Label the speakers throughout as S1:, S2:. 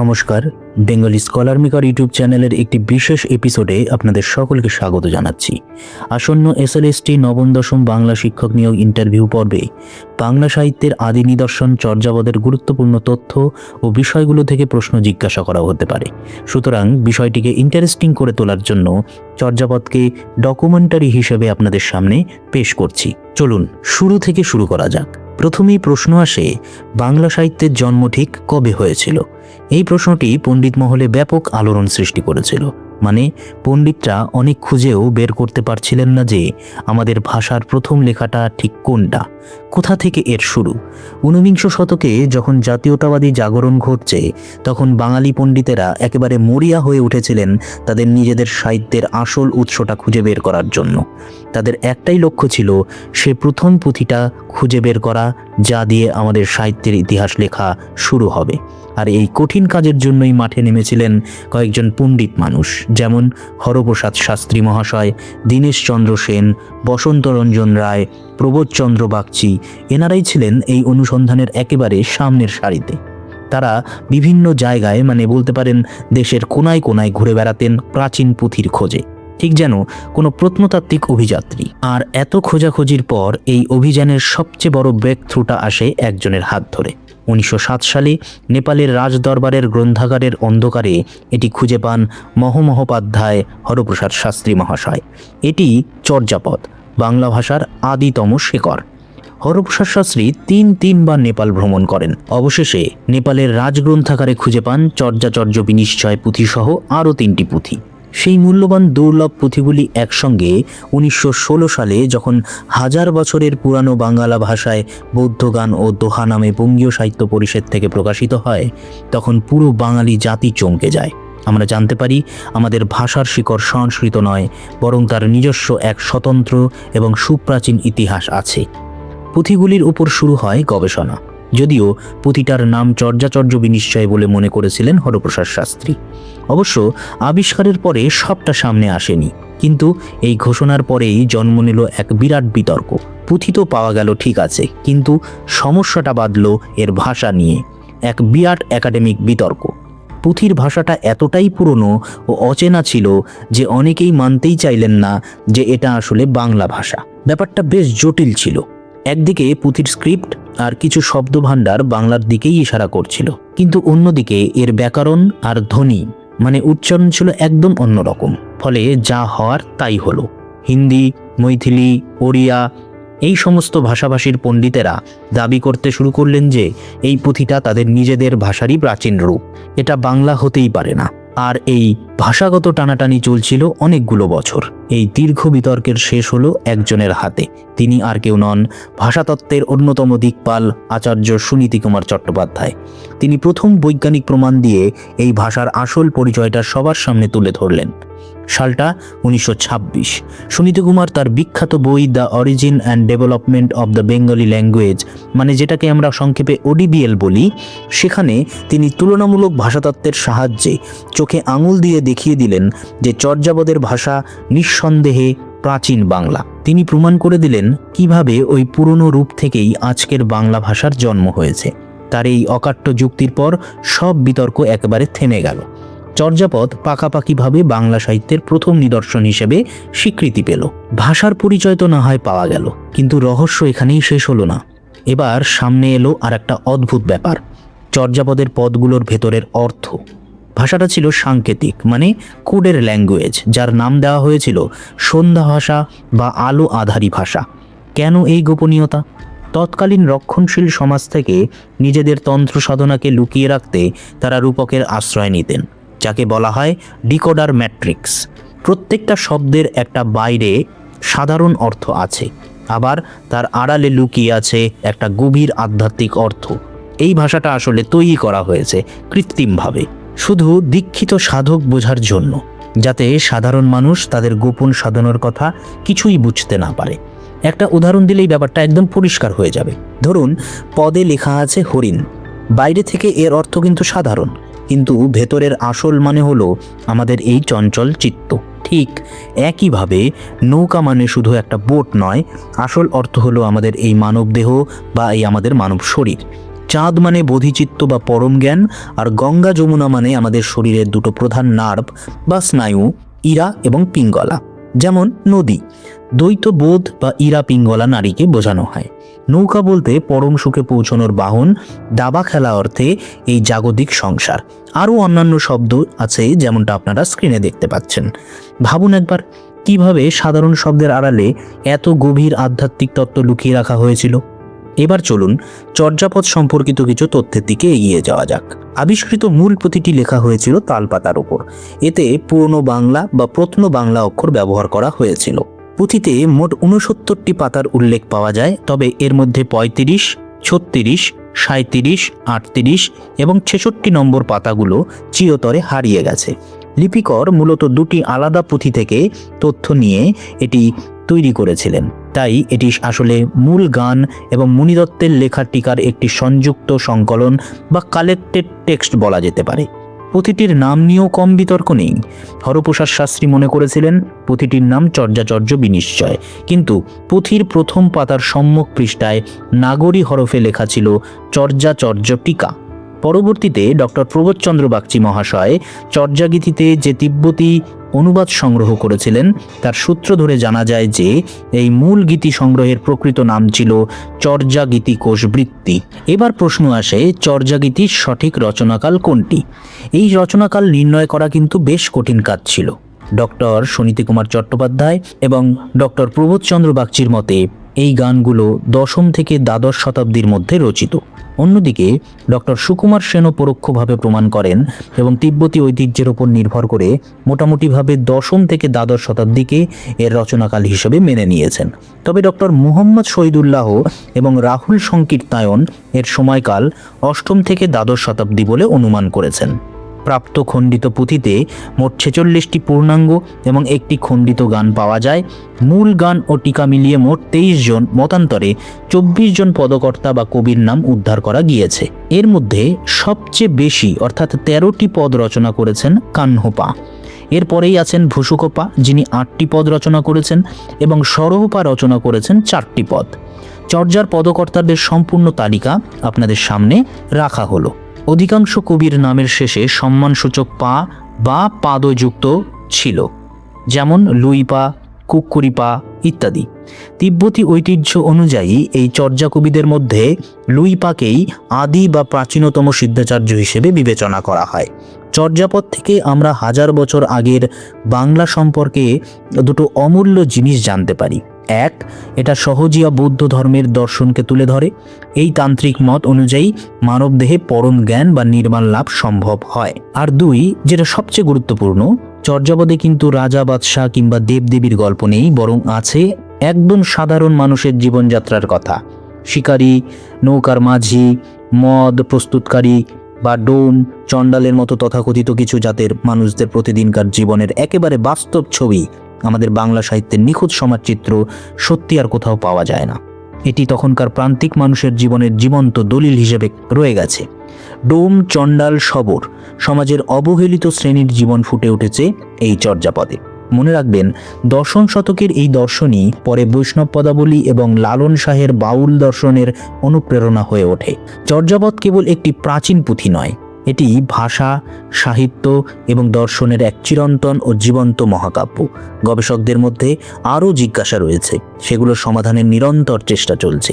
S1: নমস্কার, Bengali scholar maker YouTube চ্যানেলের একটি বিশেষ এপিসোডে আপনাদের সকলকে স্বাগত জানাচ্ছি। আসন্ন এসএলএসটি নবম দশম বাংলা শিক্ষক নিয়োগ ইন্টারভিউ পর্বে বাংলা সাহিত্যের আদি নিদর্শন চর্যাপদের গুরুত্বপূর্ণ তথ্য ও বিষয়গুলো থেকে প্রশ্ন জিজ্ঞাসা করা হতে পারে। সুতরাং বিষয়টিকে ইন্টারেস্টিং করে তোলার জন্য চর্যাপদকে ডকুমেন্টারি হিসেবে আপনাদের সামনে পেশ করছি। চলুন শুরু থেকে শুরু করা যাক। প্রথমেই প্রশ্ন আসে, বাংলা সাহিত্যের জন্ম ঠিক কবে হয়েছিল? এই প্রশ্নটি পণ্ডিত মহলে ব্যাপক আলোড়ন সৃষ্টি করেছিল। মানে পণ্ডিতরা অনেক খুঁজেও বের করতে পারছিলেন না যে আমাদের ভাষার প্রথম লেখাটা ঠিক কোনটা, কোথা থেকে এর শুরু। ঊনবিংশ শতকে যখন জাতীয়তাবাদী জাগরণ ঘটছে, তখন বাঙালি পণ্ডিতেরা একেবারে মরিয়া হয়ে উঠেছিলেন তাদের নিজেদের সাহিত্যের আসল উৎসটা খুঁজে বের করার জন্য। তাদের একটাই লক্ষ্য ছিল, সে প্রথম পুঁথিটা খুঁজে বের করা যা দিয়ে আমাদের সাহিত্যের ইতিহাস লেখা শুরু হবে। আর এই কঠিন কাজের জন্যই মাঠে নেমেছিলেন কয়েকজন পণ্ডিত মানুষ, যেমন হরপ্রসাদ শাস্ত্রী মহাশয়, দীনেশচন্দ্র সেন, বসন্তরঞ্জন রায়, প্রবোধচন্দ্র বাগচি। এনারাই ছিলেন এই অনুসন্ধানের একেবারে সামনের সারিতে। তারা বিভিন্ন জায়গায়, মানে বলতে পারেন দেশের কোনায় কোনায় ঘুরে বেড়াতেন প্রাচীন পুঁথির খোঁজে, ঠিক যেন কোনো প্রত্নতাত্ত্বিক অভিযাত্রী। আর এত খোঁজাখুঁজির পর এই অভিযানের সবচেয়ে বড় ব্রেক থ্রুটা আসে একজনের হাত ধরে। 1907 সালে নেপালের রাজদরবারের গ্রন্থাগারের অন্ধকারে এটি খুঁজে পান মহোপাধ্যায় হরপ্রসাদ শাস্ত্রী মহাশয়। এটি চর্যাপদ, বাংলা ভাষার আদিতম শেকড়। হরপ্রসাদ শাস্ত্রী তিনবার নেপাল ভ্রমণ করেন। অবশেষে নেপালের রাজগ্রন্থাগারে খুঁজে পান চর্যাচর্য বিনিশ্চয় পুঁথিসহ আরও 3টি পুঁথি। সেই মূল্যবান দুর্লভ পুঁথিগুলি একসঙ্গে 1916 সালে যখন 1000 বছরের পুরানো বাংলা ভাষায় বৌদ্ধ গান ও দোহা নামে বঙ্গীয় সাহিত্য পরিষদ থেকে প্রকাশিত হয়, তখন পুরো বাঙালি জাতি চমকে যায়। আমরা জানতে পারি আমাদের ভাষার শিকড় সংস্কৃত নয়, বরং তার নিজস্ব এক স্বতন্ত্র এবং সুপ্রাচীন ইতিহাস আছে। পুঁথিগুলির উপর শুরু হয় গবেষণা, যদিও পুঁথিটার নাম চর্যাচর্য বিনিশ্চয় বলে মনে করেছিলেন হরপ্রসাদ শাস্ত্রী। অবশ্য আবিষ্কারের পরে সবটা সামনে আসেনি, কিন্তু এই ঘোষণার পরেই জন্ম নিল এক বিরাট বিতর্ক। পুঁথি তো পাওয়া গেল ঠিক আছে, কিন্তু সমস্যাটা বাঁধল এর ভাষা নিয়ে, এক বিরাট একাডেমিক বিতর্ক। পুঁথির ভাষাটা এতটাই পুরনো ও অচেনা ছিল যে অনেকেই মানতেই চাইলেন না যে এটা আসলে বাংলা ভাষা। ব্যাপারটা বেশ জটিল ছিল। একদিকে পুঁথির স্ক্রিপ্ট আর কিছু শব্দভাণ্ডার বাংলার দিকেই ইশারা করছিল, কিন্তু অন্যদিকে এর ব্যাকরণ আর ধ্বনি, মানে উচ্চারণ ছিল একদম অন্যরকম। ফলে যা হওয়ার তাই হলো। হিন্দি, মৈথিলি, ওড়িয়া এই সমস্ত ভাষাভাষীর পণ্ডিতেরা দাবি করতে শুরু করলেন যে এই পুঁথিটা তাদের নিজেদের ভাষারই প্রাচীন রূপ, এটা বাংলা হতেই পারে না। আর এই ভাষাগত টানাটানি চলছিল অনেকগুলো বছর। এই দীর্ঘ বিতর্কের শেষ হলো একজনের হাতে। তিনি আর কেউ নন, ভাষাতত্ত্বের অন্যতম দিকপাল আচার্য সুনীতি কুমার চট্টোপাধ্যায়। তিনি প্রথম বৈজ্ঞানিক প্রমাণ দিয়ে এই ভাষার আসল পরিচয়টা সবার সামনে তুলে ধরলেন। সালটা 1926। সুনীতি কুমার তার বিখ্যাত বই the origin and development of the Bengali language, মানে যেটাকে আমরা সংক্ষেপে ODBL বলি, সেখানে তিনি তুলনামূলক ভাষাতত্ত্বের সাহায্যে চোখে আঙুল দিয়ে দেখিয়ে দিলেন যে চর্যাপদের ভাষা নিঃসন্দেহে প্রাচীন বাংলা। তিনি প্রমাণ করে দিলেন কিভাবে ওই পুরনো রূপ থেকেই আজকের বাংলা ভাষার জন্ম হয়েছে। তার এই অকাট্য যুক্তির পর সব বিতর্ক একেবারে থেমে গেল। চর্যাপদ পাকাপাকিভাবে বাংলা সাহিত্যের প্রথম নিদর্শন হিসেবে স্বীকৃতি পেল। ভাষার পরিচয় তো না হয় পাওয়া গেল, কিন্তু রহস্য এখানেই শেষ হলো না। এবার সামনে এলো আর একটা অদ্ভুত ব্যাপার, চর্যাপদের পদগুলোর ভেতরের অর্থ। ভাষাটা ছিল সাংকেতিক, মানে কোডের ল্যাঙ্গুয়েজ, যার নাম দেওয়া হয়েছিল সন্ধ্যা ভাষা বা আলো আধারী ভাষা। কেন এই গোপনীয়তা? তৎকালীন রক্ষণশীল সমাজ থেকে নিজেদের তন্ত্র সাধনাকে লুকিয়ে রাখতে তারা রূপকের আশ্রয় নিতেন, যাকে বলা হয় ডিকোডার ম্যাট্রিক্স। প্রত্যেকটা শব্দের একটা বাইরে সাধারণ অর্থ আছে, আবার তার আড়ালে লুকিয়ে আছে একটা গভীর আধ্যাত্মিক অর্থ। এই ভাষাটা আসলে তৈরি করা হয়েছে কৃত্রিমভাবে, শুধু দীক্ষিত সাধক বোঝার জন্য, যাতে সাধারণ মানুষ তাদের গোপন সাধনার কথা কিছুই বুঝতে না পারে। একটা উদাহরণ দিলেই ব্যাপারটা একদম পরিষ্কার হয়ে যাবে। ধরুন পদে লেখা আছে হরিণ, বাইরে থেকে এর অর্থ কিন্তু সাধারণ, কিন্তু ভেতরের আসল মানে হলো আমাদের এই চঞ্চল চিত্ত। ঠিক একইভাবে নৌকা মানে শুধু একটা বোট নয়, আসল অর্থ হলো আমাদের এই মানব দেহ বা এই আমাদের মানব শরীর। চাঁদ মানে বোধিচিত্ত বা পরম জ্ঞান, আর গঙ্গা যমুনা মানে আমাদের শরীরের দুটো প্রধান নার্ভ বা স্নায়ু, ইরা এবং পিঙ্গলা। যেমন নদী, দ্বৈত বোধ বা ইরা পিঙ্গলা নারীকে বোঝানো হয়। নৌকা বলতে পরম সুখে পৌঁছানোর বাহন, দাবা খেলা অর্থে এই জাগতিক সংসার। আরও অন্যান্য শব্দ আছে যেমনটা আপনারা স্ক্রিনে দেখতে পাচ্ছেন। ভাবুন একবার কিভাবে সাধারণ শব্দের আড়ালে এত গভীর আধ্যাত্মিক তত্ত্ব লুকিয়ে রাখা হয়েছিল। এবার চলুন চর্যাপদ সম্পর্কিত কিছু তথ্যের দিকে এগিয়ে যাওয়া যাক। আবিষ্কৃত মূল পুঁথিটি লেখা হয়েছিল তালপাতার উপর। এতে পুরনো বাংলা বা প্রত্ন বাংলা অক্ষর ব্যবহার করা হয়েছিল। পুঁথিতে মোট 69টি পাতার উল্লেখ পাওয়া যায়, তবে এর মধ্যে 35, 36, 37, 38 এবং 66 নম্বর পাতাগুলো চিরতরে হারিয়ে গেছে। লিপিকর মূলত দুটি আলাদা পুঁথি থেকে তথ্য নিয়ে এটি তৈরি করেছিলেন, তাই এটি আসলে মূল গান এবং মুনিদত্তের লেখা টিকার একটি সংযুক্ত সংকলন বা কালেক্টেড টেক্সট বলা যেতে পারে। পুঁথিটির নাম নিয়েও কম বিতর্ক নেই। হরপ্রসাদ শাস্ত্রী মনে করেছিলেন পুঁথিটির নাম চর্যাচর্য বিনিশ্চয়, কিন্তু পুঁথির প্রথম পাতার সম্মুখ পৃষ্ঠায় নাগরী হরফে লেখা ছিল চর্যাচর্য টিকা। পরবর্তীতে ডক্টর প্রবোধচন্দ্র বাগচি মহাশয় চর্যাগীতিতে যে তিব্বতী অনুবাদ সংগ্রহ করেছিলেন তার সূত্র ধরে জানা যায় যে এই মূল গীতি সংগ্রহের প্রকৃত নাম ছিল চর্যাগীতি কোষবৃত্তি। এবার প্রশ্ন আসে, চর্যাগীতির সঠিক রচনাকাল কোনটি? এই রচনাকাল নির্ণয় করা কিন্তু বেশ কঠিন কাজ ছিল। ডক্টর সুনীতি কুমার চট্টোপাধ্যায় এবং ডক্টর প্রবোধচন্দ্র বাগচির মতে এই গানগুলো 10ম থেকে দ্বাদশ শতাব্দীর মধ্যে রচিত। অন্যদিকে ডক্টর সুকুমার সেনও পরোক্ষভাবে প্রমাণ করেন এবং তিব্বতী ঐতিহ্যের ওপর নির্ভর করে মোটামুটিভাবে 10ম থেকে দ্বাদশ শতাব্দীকে এর রচনাকাল হিসেবে মেনে নিয়েছেন। তবে ডক্টর মুহম্মদ শহীদুল্লাহ এবং রাহুল সংকীর্তায়ন এর সময়কাল 8ম থেকে দ্বাদশ শতাব্দী বলে অনুমান করেছেন। প্রাপ্ত খণ্ডিত পুঁথিতে মোট 46টি পূর্ণাঙ্গ এবং একটি খণ্ডিত গান পাওয়া যায়। মূল গান ও টিকা মিলিয়ে মোট 23 জন, মতান্তরে 24 জন পদকর্তা বা কবির নাম উদ্ধার করা গিয়েছে। এর মধ্যে সবচেয়ে বেশি অর্থাৎ 13টি পদ রচনা করেছেন কাহ্নপা। এরপরেই আছেন ভুসুকপা, যিনি 8টি পদ রচনা করেছেন, এবং সরহপা রচনা করেছেন 4টি পদ। চর্যার পদকর্তাদের সম্পূর্ণ তালিকা আপনাদের সামনে রাখা হলো। অধিকাংশ কবির নামের শেষে সম্মানসূচক পা বা পাদযুক্ত ছিল, যেমন লুইপা, কুক্কুরিপা ইত্যাদি। তিব্বতী ঐতিহ্য অনুযায়ী এই চর্যা কবিদের মধ্যে লুইপাকেই আদি বা প্রাচীনতম সিদ্ধাচার্য হিসেবে বিবেচনা করা হয়। চর্যাপদ থেকে আমরা 1000 বছর আগের বাংলা সম্পর্কে দুটো অমূল্য জিনিস জানতে পারি। এক, এটা সহজিয়া বৌদ্ধ ধর্মের দর্শনকে তুলে ধরে। এই তান্ত্রিক মত অনুযায়ী মানবদেহে পরম জ্ঞান বা নির্মাণ লাভ সম্ভব হয়। আর 2, যেটা সবচেয়ে গুরুত্বপূর্ণ, চর্যাপদে কিন্তু রাজা বাদশাহ কিংবা দেবদেবীর গল্প নেই, বরং আছে একদম সাধারণ মানুষের জীবনযাত্রার কথা। শিকারী, নৌকার মাঝি, মদ প্রস্তুতকারী বা ডোম, চণ্ডালের মতো তথাকথিত কিছু জাতের মানুষদের প্রতিদিনকার জীবনের একেবারে বাস্তব ছবি আমাদের বাংলা সাহিত্যের নিখুঁত সমাজচিত্র সত্যি আর কোথাও পাওয়া যায় না। এটি তখনকার প্রান্তিক মানুষের জীবনের জীবন্ত দলিল হিসেবে রয়ে গেছে। ডোম, চণ্ডাল, শবর, সমাজের অবহেলিত শ্রেণীর জীবন ফুটে উঠেছে এই চর্যাপদে। মনে রাখবেন, 10ম শতকের এই দর্শনই পরে বৈষ্ণব পদাবলী এবং লালন শাহের বাউল দর্শনের অনুপ্রেরণা হয়ে ওঠে। চর্যাপদ কেবল একটি প্রাচীন পুঁথি নয়, এটি ভাষা, সাহিত্য এবং দর্শনের এক চিরন্তন ও জীবন্ত মহাকাব্য। গবেষকদের মধ্যে আরও জিজ্ঞাসা রয়েছে, সেগুলো সমাধানের নিরন্তর চেষ্টা চলছে।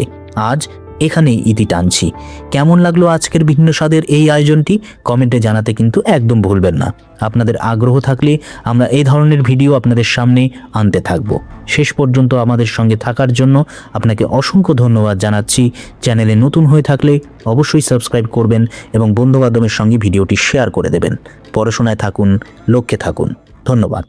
S1: আজ এখানেই ইতি টানছি। কেমন লাগলো আজকের ভিন্ন স্বাদের এই আয়োজনটি কমেন্টে জানাতে কিন্তু একদম ভুলবেন না। আপনাদের আগ্রহ থাকলে আমরা এই ধরনের ভিডিও আপনাদের সামনে আনতে থাকব। শেষ পর্যন্ত আমাদের সঙ্গে থাকার জন্য আপনাকে অসংখ্য ধন্যবাদ জানাচ্ছি। চ্যানেলে নতুন হয়ে থাকলে অবশ্যই সাবস্ক্রাইব করবেন এবং বন্ধুবান্ধবের সঙ্গে ভিডিওটি শেয়ার করে দেবেন। পড়াশোনায় থাকুন, লক্ষ্যে থাকুন। ধন্যবাদ।